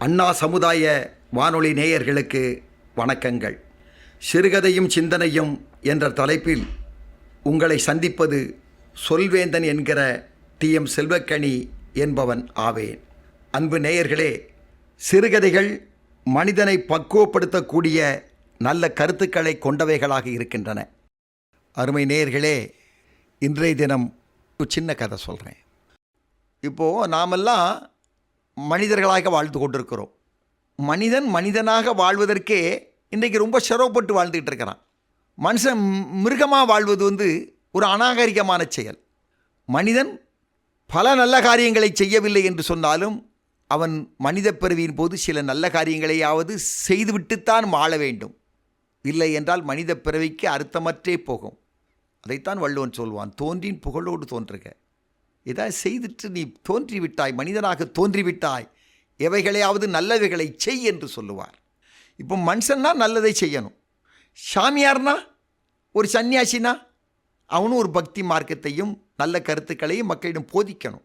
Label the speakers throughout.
Speaker 1: அண்ணா சமுதாய வானொலி நேயர்களுக்கு வணக்கங்கள். சிறுகதையும் சிந்தனையும் என்ற தலைப்பில் உங்களை சந்திப்பது சொல்வேந்தன் என்கிற டி.எம். செல்வக்கனி என்பவன் ஆவேன். அன்பு நேயர்களே, சிறுகதைகள் மனிதனை பக்குவப்படுத்தக்கூடிய நல்ல கருத்துக்களை கொண்டவைகளாக இருக்கின்றன. அருமை நேயர்களே, இன்றைய தினம் ஒரு சின்ன கதை சொல்கிறேன். இப்போது நாமெல்லாம் மனிதர்களாக வாழ்ந்து கொண்டிருக்கிறோம். மனிதன் மனிதனாக வாழ்வதற்கே இன்றைக்கு ரொம்ப சிரமப்பட்டு வாழ்ந்துக்கிட்டு இருக்கிறான். மனுஷன் மிருகமாக வாழ்வது ஒரு அநாகரிகமான செயல். மனிதன் பல நல்ல காரியங்களை செய்யவில்லை என்று சொன்னாலும் அவன் மனித பிறவியின் போது சில நல்ல காரியங்களையாவது செய்துவிட்டுத்தான் வாழ வேண்டும். இல்லை என்றால் மனித பிறவிக்கு அர்த்தமற்றே போகும். அதைத்தான் வள்ளுவன் சொல்வான், தோன்றின் புகழோடு தோன்றுக. ஏதாவது செய்துட்டு நீ தோன்றிவிட்டாய், மனிதனாக தோன்றிவிட்டாய், எவைகளையாவது நல்லவைகளை செய் என்று சொல்லுவார். இப்போ மனுஷன்னா நல்லதை செய்யணும். சாமியார்னா, ஒரு சன்னியாசினா அவனும் ஒரு பக்தி மார்க்கத்தையும் நல்ல கருத்துக்களையும் மக்களிடம் போதிக்கணும்.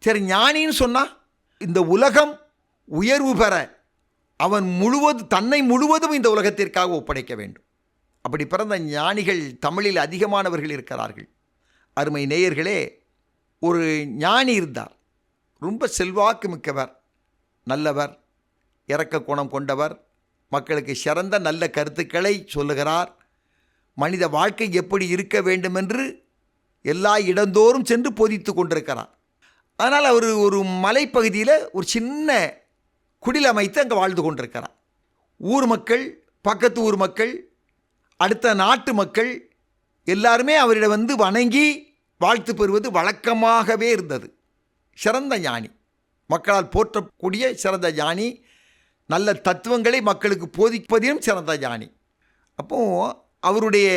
Speaker 1: சரி, ஞானின்னு சொன்னால் இந்த உலகம் உயர்வு பெற அவன் தன்னை முழுவதும் இந்த உலகத்திற்காக ஒப்படைக்க வேண்டும். அப்படி பிறந்த ஞானிகள் தமிழில் அதிகமானவர்கள் இருக்கிறார்கள். அருமை நேயர்களே, ஒரு ஞானி இருந்தார். ரொம்ப செல்வாக்கு மிக்கவர், நல்லவர், இரக்க குணம் கொண்டவர், மக்களுக்கு சிறந்த நல்ல கருத்துக்களை சொல்லுகிறார். மனித வாழ்க்கை எப்படி இருக்க வேண்டும் என்று எல்லா இடந்தோறும் சென்று போதித்து கொண்டிருக்கிறார். ஆனால் அவர் ஒரு மலைப்பகுதியில் ஒரு சின்ன குடில் அமைத்து அங்கே வாழ்ந்து கொண்டிருக்கிறார். ஊர் மக்கள், பக்கத்து ஊர் மக்கள், அடுத்த நாட்டு மக்கள் எல்லாருமே அவரிடம் வணங்கி வாழ்த்து பெறுவது வழக்கமாகவே இருந்தது. சிறந்த ஞானி, மக்களால் போற்றக்கூடிய சிறந்த ஞானி, நல்ல தத்துவங்களை மக்களுக்கு போதிப்பதிலும் சிறந்த ஞானி. அப்போது அவருடைய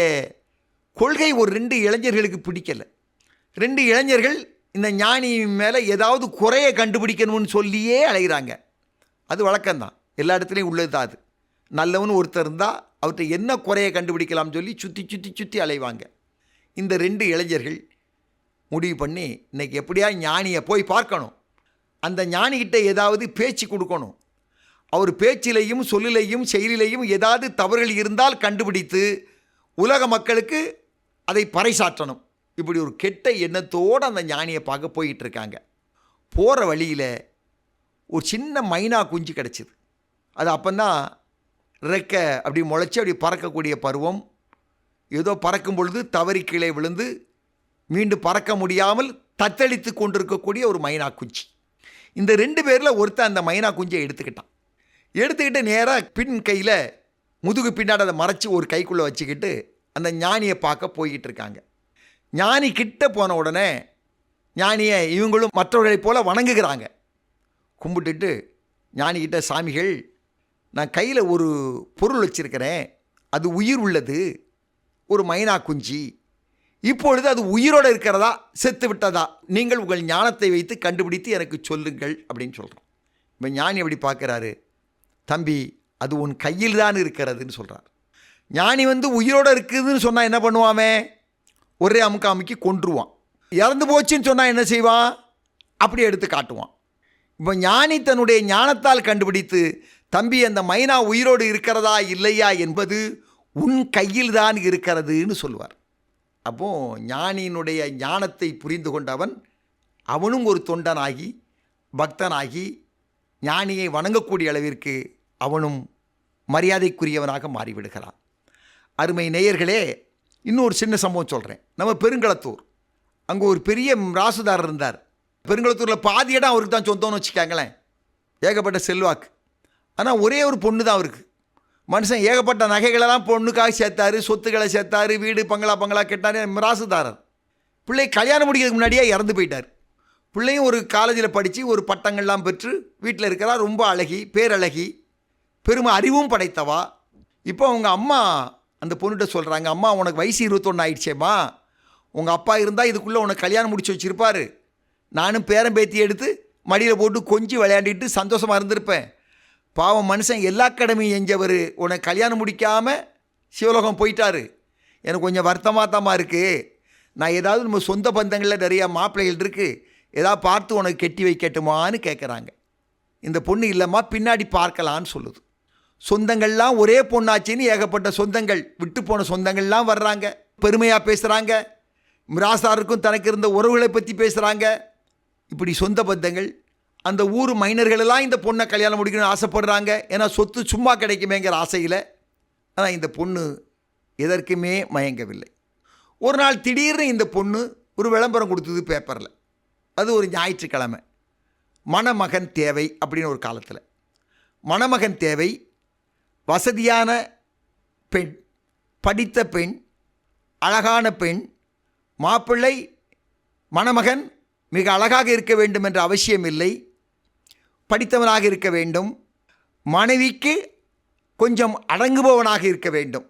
Speaker 1: கொள்கை ஒரு 2 இளைஞர்களுக்கு பிடிக்கலை. 2 இளைஞர்கள் இந்த ஞானி மேலே ஏதாவது குறையை கண்டுபிடிக்கணும்னு சொல்லியே அலைகிறாங்க. அது வழக்கம்தான், எல்லா இடத்துலையும் உள்ளது தான். அது நல்லவனு ஒருத்தர் இருந்தால் அவர்கிட்ட என்ன குறையை கண்டுபிடிக்கலாம்னு சொல்லி சுற்றி சுற்றி சுற்றி அலைவாங்க. இந்த 2 இளைஞர்கள் முடிவு பண்ணி, இன்றைக்கி எப்படியா ஞானியை போய் பார்க்கணும், அந்த ஞானிகிட்ட ஏதாவது பேச்சு கொடுக்கணும், அவர் பேச்சிலையும் சொல்லிலையும் செயலிலையும் ஏதாவது தவறுகள் இருந்தால் கண்டுபிடித்து உலக மக்களுக்கு அதை பறைசாற்றணும். இப்படி ஒரு கெட்ட எண்ணத்தோடு அந்த ஞானியை பார்க்க போயிட்டு இருக்காங்க. போகிற வழியில் ஒரு சின்ன மைனா குஞ்சு கிடச்சிது. அது அப்போந்தான் ரெக்க அப்படி முளைச்சி அப்படி பறக்கக்கூடிய பருவம். ஏதோ பறக்கும் பொழுது தவறி கீழே விழுந்து மீண்டும் பறக்க முடியாமல் தத்தளித்து கொண்டிருக்கக்கூடிய ஒரு மைனா குஞ்சு. இந்த 2 பேரில் ஒருத்தன் அந்த மைனா குஞ்சை எடுத்துக்கிட்டு நேராக பின் கையில் முதுகு பின்னாடி அதை மறைச்சி ஒரு கைக்குள்ளே வச்சுக்கிட்டு அந்த ஞானியை பார்க்க போய்கிட்டு இருக்காங்க. ஞானி கிட்ட போன உடனே ஞானியை இவங்களும் மற்றவர்களைப் போல் வணங்குகிறாங்க. கும்பிட்டுட்டு ஞானிக்கிட்ட, சாமிகள், நான் கையில் ஒரு பொருள் வச்சுருக்கிறேன், அது உயிர் உள்ளது, ஒரு மைனா குஞ்சு. இப்பொழுது அது உயிரோடு இருக்கிறதா செத்து விட்டதா, நீங்கள் உங்கள் ஞானத்தை வைத்து கண்டுபிடித்து எனக்கு சொல்லுங்கள் அப்படின்னு சொல்கிறோம். இப்போ ஞானி எப்படி பார்க்குறாரு, தம்பி அது உன் கையில் தான் இருக்கிறதுன்னு சொல்கிறார். ஞானி உயிரோடு இருக்குதுன்னு சொன்னால் என்ன பண்ணுவாமே, ஒரே அமுக்கி கொன்றுவான். இறந்து போச்சுன்னு சொன்னால் என்ன செய்வான், அப்படி எடுத்து காட்டுவான். இப்போ ஞானி தன்னுடைய ஞானத்தால் கண்டுபிடித்து, தம்பி அந்த மைனா உயிரோடு இருக்கிறதா இல்லையா என்பது உன் கையில் தான் இருக்கிறதுன்னு சொல்லுவார். அப்போது ஞானியினுடைய ஞானத்தை புரிந்து கொண்டவன் அவனும் ஒரு தொண்டனாகி பக்தனாகி ஞானியை வணங்கக்கூடிய அளவிற்கு அவனும் மரியாதைக்குரியவனாக மாறிவிடுகிறான். அருமை நேயர்களே, இன்னொரு சின்ன சம்பவம் சொல்கிறேன். நம்ம பெருங்களத்தூர், அங்கே ஒரு பெரிய ராசுதாரர் இருந்தார். பெருங்களத்தூரில் பாதி இடம் அவருக்கு தான் சொந்தம்னு வச்சுக்காங்களேன். ஏகப்பட்ட செல்வாக்கு. ஆனால் ஒரே ஒரு பொண்ணு தான் அவருக்கு. மனுஷன் ஏகப்பட்ட நகைகளெல்லாம் பொண்ணுக்காக சேர்த்தாரு, சொத்துக்களை சேர்த்தாரு, வீடு பங்களா கெட்டார். மிராசுதாரர் பிள்ளை கல்யாணம் முடிக்கிறதுக்கு முன்னாடியே இறந்து போயிட்டார். பிள்ளையும் ஒரு காலேஜில் படித்து ஒரு பட்டங்கள்லாம் பெற்று வீட்டில் இருக்கிறா. ரொம்ப அழகி, பேரழகி, பெருமை அறிவும் படைத்தவா. இப்போ அவங்க அம்மா அந்த பொண்ணுகிட்ட சொல்கிறாங்க, அம்மா உனக்கு வயசு 21 ஆயிடுச்சேம்மா, உங்கள் அப்பா இருந்தால் இதுக்குள்ளே உனக்கு கல்யாணம் முடிச்சு வச்சுருப்பார். நானும் பேரம்பேத்தி எடுத்து மடியில் போட்டு கொஞ்சம் விளையாண்டிட்டு சந்தோஷமாக இருந்திருப்பேன். பாவம் மனுஷன் எல்லா கடமையும் செஞ்சவர் உனக்கு கல்யாணம் முடிக்காமல் சிவலோகம் போயிட்டார். எனக்கு கொஞ்சம் வருத்தமாக தாம்மா இருக்குது. நான் ஏதாவது நம்ம சொந்த பந்தங்களில் நிறையா மாப்பிள்ளைகள் இருக்குது, ஏதாவது பார்த்து உனக்கு கெட்டி வைக்கட்டுமான்னு கேட்குறாங்க. இந்த பொண்ணு இல்லைம்மா, பின்னாடி பார்க்கலான்னு சொல்லுது. சொந்தங்கள்லாம் ஒரே பொண்ணாச்சின்னு ஏகப்பட்ட சொந்தங்கள், விட்டு போன சொந்தங்கள்லாம் வர்றாங்க, பெருமையாக பேசுகிறாங்க, மிராசாருக்கும் தனக்கு இருந்த உறவுகளை பற்றி பேசுகிறாங்க. இப்படி சொந்த பந்தங்கள், அந்த ஊர் மைனர்களெல்லாம் இந்த பொண்ணை கல்யாணம் முடிக்கணும்னு ஆசைப்படுறாங்க. ஏன்னா சொத்து சும்மா கிடைக்குமேங்கிற ஆசையில். ஆனால் இந்த பொண்ணு எதற்குமே மயங்கவில்லை. ஒரு நாள் திடீர்னு இந்த பொண்ணு ஒரு விளம்பரம் கொடுத்தது பேப்பரில். அது ஒரு ஞாயிற்றுக்கிழமை. மணமகன் தேவை அப்படின்னு ஒரு காலத்தில். மணமகன் தேவை, வசதியான பெண், படித்த பெண், அழகான பெண், மாப்பிள்ளை மணமகன் மிக அழகாக இருக்க வேண்டும் என்ற அவசியம் இல்லை, படித்தவனாக இருக்க வேண்டும், மனைவிக்கு கொஞ்சம் அடங்குபவனாக இருக்க வேண்டும்.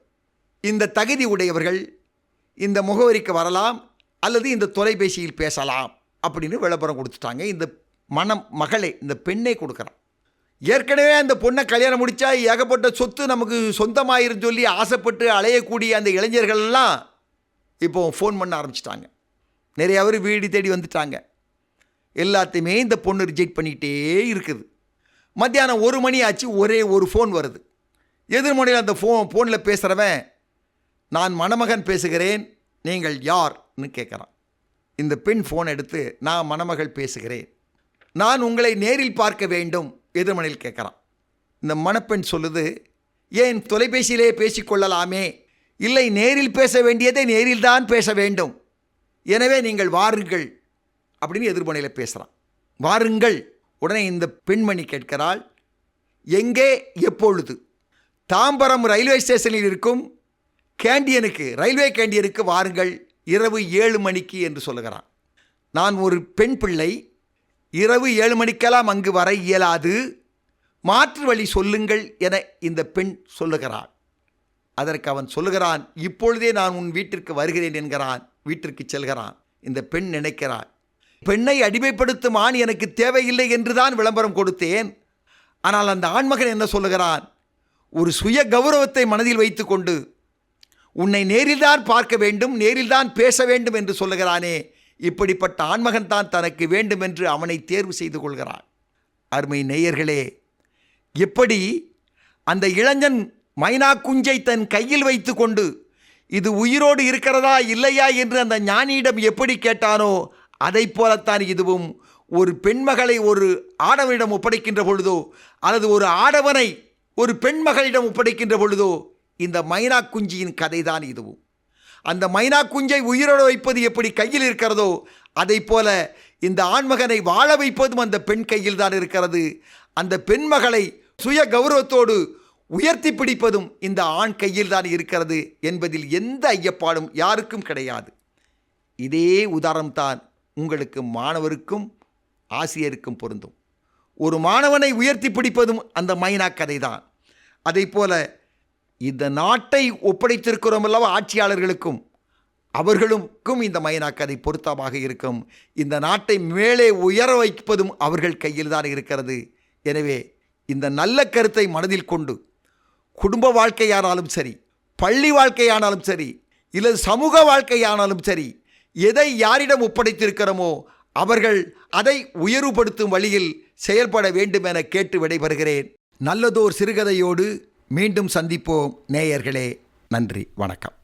Speaker 1: இந்த தகுதி உடையவர்கள் இந்த முகவரிக்கு வரலாம் அல்லது இந்த தொலைபேசியில் பேசலாம் அப்படின்னு விளம்பரம் கொடுத்துட்டாங்க. இந்த மகளை, இந்த பெண்ணை கொடுக்குறான். ஏற்கனவே அந்த பொண்ணை கல்யாணம் முடித்தா ஏகப்பட்ட சொத்து நமக்கு சொந்தமாயிருந்து சொல்லி ஆசைப்பட்டு அலையக்கூடிய அந்த இளைஞர்கள்லாம் இப்போ ஃபோன் பண்ண ஆரம்பிச்சிட்டாங்க. நிறைய பேர் வீடு தேடி வந்துட்டாங்க. எல்லாத்தையுமே இந்த பொண்ணு ரிஜெக்ட் பண்ணிகிட்டே இருக்குது. மத்தியானம் 1 மணி ஆச்சு, ஒரே ஒரு ஃபோன் வருது. எதிர்மனையில் அந்த ஃபோனில் பேசுகிறவன், நான் மணமகன் பேசுகிறேன், நீங்கள் யார்னு கேட்குறான். இந்த பெண் ஃபோன் எடுத்து, நான் மணமகள் பேசுகிறேன், நான் உங்களை நேரில் பார்க்க வேண்டும், எதிர்மனையில் கேட்குறான். இந்த மணப்பெண் சொல்லுது, ஏன் தொலைபேசியிலே பேசிக்கொள்ளலாமே? இல்லை, நேரில் பேச வேண்டியதை நேரில் தான் பேச வேண்டும், எனவே நீங்கள் வாருங்கள் அப்படின்னு எதிர்மனையில் பேசுகிறான். வாருங்கள். உடனே இந்த பெண்மணி கேட்கிறாள், எங்கே, எப்பொழுது? தாம்பரம் ரயில்வே ஸ்டேஷனில் இருக்கும் கேண்டீனுக்கு, ரயில்வே கேண்டீனுக்கு வாருங்கள், இரவு 7 மணிக்கு என்று சொல்லுகிறான். நான் ஒரு பெண் பிள்ளை, இரவு 7 மணிக்கெல்லாம் அங்கு வர இயலாது, மாற்று வழி சொல்லுங்கள் என இந்த பெண் சொல்லுகிறாள். அதற்கு அவன் சொல்லுகிறான், இப்பொழுதே நான் உன் வீட்டிற்கு வருகிறேன் என்கிறான். வீட்டிற்கு செல்கிறான். இந்த பெண் நினைக்கிறாள், பெண்ணை அடிமைப்படுத்தும் ஆண் எனக்கு தேவையில்லை என்றுதான் விளம்பரம் கொடுத்தேன். ஆனால் அந்த ஆண்மகன் என்ன சொல்லுகிறான், ஒரு சுய கௌரவத்தை மனதில் வைத்து கொண்டு உன்னை நேரில்தான் பார்க்க வேண்டும், நேரில்தான் பேச வேண்டும் என்று சொல்லுகிறானே, இப்படிப்பட்ட ஆண்மகன் தான் தனக்கு வேண்டும் என்று அவனை தேர்வு செய்து கொள்கிறான். அருமை நேயர்களே, எப்படி அந்த இளைஞன் மைனா குஞ்சை தன் கையில் வைத்து கொண்டு இது உயிரோடு இருக்கிறதா இல்லையா என்று அந்த ஞானியிடம் எப்படி கேட்டானோ, அதை போலத்தான் இதுவும் ஒரு பெண்மகளை ஒரு ஆடவனிடம் ஒப்படைக்கின்ற பொழுதோ, அல்லது ஒரு ஆடவனை ஒரு பெண்மகளிடம் ஒப்படைக்கின்ற பொழுதோ, இந்த மைனா குஞ்சியின் கதை தான் இதுவும். அந்த மைனா குஞ்சை உயிரோடு வைப்பது எப்படி கையில் இருக்கிறதோ, அதை போல இந்த ஆண்மகனை வாழ வைப்பதும் அந்த பெண் கையில் தான் இருக்கிறது. அந்த பெண்மகளை சுய கௌரவத்தோடு உயர்த்தி பிடிப்பதும் இந்த ஆண் கையில் தான் இருக்கிறது என்பதில் எந்த ஐயப்பாடும் யாருக்கும் கிடையாது. இதே உதாரணம்தான் உங்களுக்கு மாணவருக்கும் ஆசிரியருக்கும் பொருந்தும். ஒரு மாணவனை உயர்த்தி பிடிப்பதும் அந்த மைனா கதை தான். அதை போல இந்த நாட்டை ஒப்படைத்திருக்கிறோம் அல்லவா ஆட்சியாளர்களுக்கும், அவர்களுக்கும் இந்த மைனா கதை பொருத்தமாக இருக்கும். இந்த நாட்டை மேலே உயர வைப்பதும் அவர்கள் கையில் தான் இருக்கிறது. எனவே இந்த நல்ல கருத்தை மனதில் கொண்டு குடும்ப வாழ்க்கையானாலும் சரி, பள்ளி வாழ்க்கையானாலும் சரி, இல்லை சமூக வாழ்க்கையானாலும் சரி, எதை யாரிடம் ஒப்படைத்திருக்கிறோமோ அவர்கள் அதை உயர்வுபடுத்தும் வழியில் செயல்பட வேண்டும் என கேட்டு விடைபெறுகிறேன். நல்லதோர் சிறுகதையோடு மீண்டும் சந்திப்போம் நேயர்களே. நன்றி, வணக்கம்.